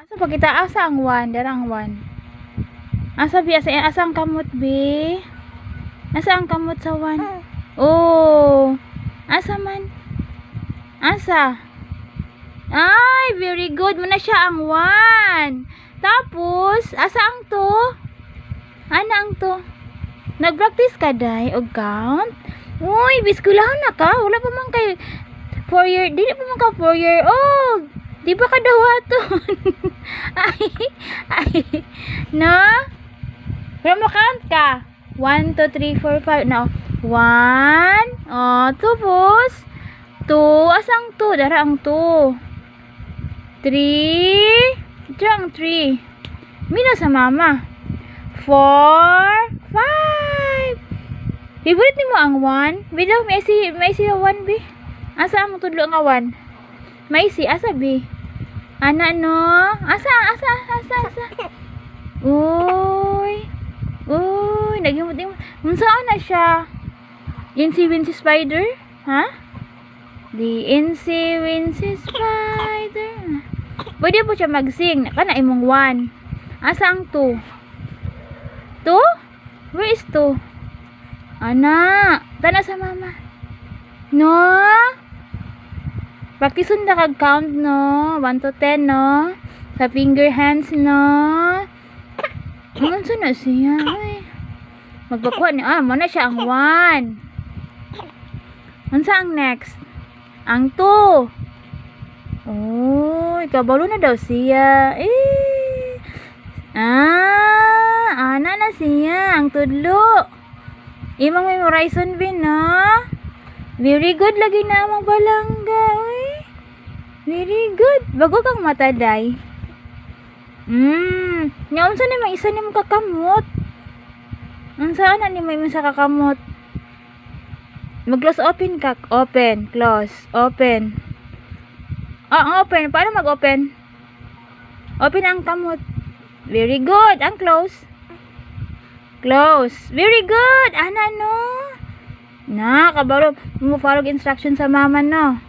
Asa pa kita asa ang 1, darang 1. Asa bi asa ang kamot bi? Asa ang kamot sa 1? Oh. Asa man? Asa? Ay, very good. Muna siya ang 1. Tapos, asa ang 2? Ana ang 2? Nag-practice ka day og count? Uy, biskulahan na ka. Wala pa man kay 4 year, dili pa man ka 4 year old. Di ba ka dawaton? ay, no? Pero mo count ka. 1, 2, 3, 4, 5. No. 1. Oh, tapos 2. Asang 2? Dara ang 2. 3. Dara ang 3. Mina sa mama. 4. 5. Favorite ni mo ang 1? Bidaw, may si 1 bi. Asa ang tudlo nga 1? May si, asa bi? Ana no? Asa? Uy, nagimot. Unsaan na siya? Incy Wincy Spider? Ha? The Incy Wincy Spider. Pwede po siya mag-sing. Kana imong 1. Asa ang 2? 2? Where is 2? Ana, tana sa mama. No? Practice na kag count no. 1 to 10 no. Sa finger hands no. Ano na siya? Ay. Magpakuha ni mo na siya ang 1. Unsa ang next? Ang 2. Oh, ikabalo na daw siya. Ana na siya ang tudlo. Imong memorization bin no. Very good lagi na among balangga. Uy. Very good. Bago kang mata day. Nga unsa ni may isa nimo kakamot? Unsa na ni may isa kakamot? Mag-close open ka. Open, close, open. Open. Paano mag-open? Open ang kamot. Very good. Ang close. Close. Very good. Ana no. Na, kabalo mo follow instruction sa mama no.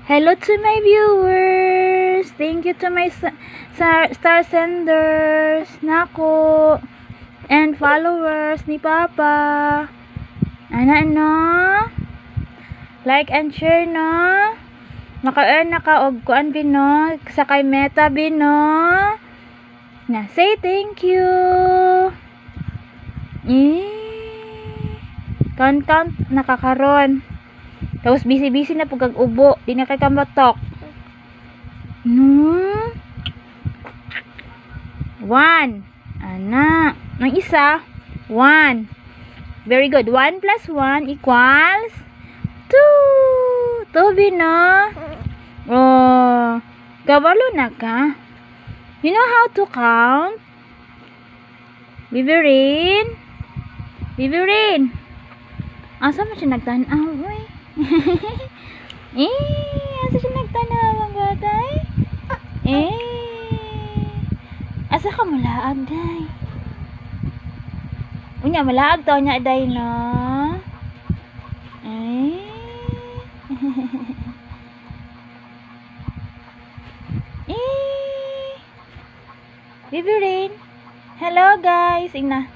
Hello to my viewers. Thank you to my star senders. Nako. And followers ni Papa. Ana no. Like and share no. Maka-earn na ka og kuan bino sa kay Meta bino. Na say thank you. Count nakakaron. Tapos busy na pag ubo, di na kay kamatok. No. 1. Ana, ang isa 1. Very good. 1 plus 1 equals 2. 2 bino. Oh, kabalo na ka. You know how to count? Bibirin. Asa mo siya nagtanaw? Uy. Asa siya nagtanaw ang batay? Asa ka malaag, day? Unya, malaag to niya, day, no? Bibirin. Hello, guys. Ingna.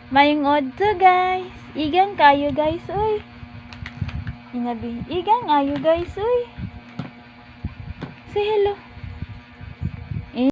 Mayong odto, guys. Igang kayo, guys. Uy. Inabi. Igang ayo, guys. Uy. Say hello.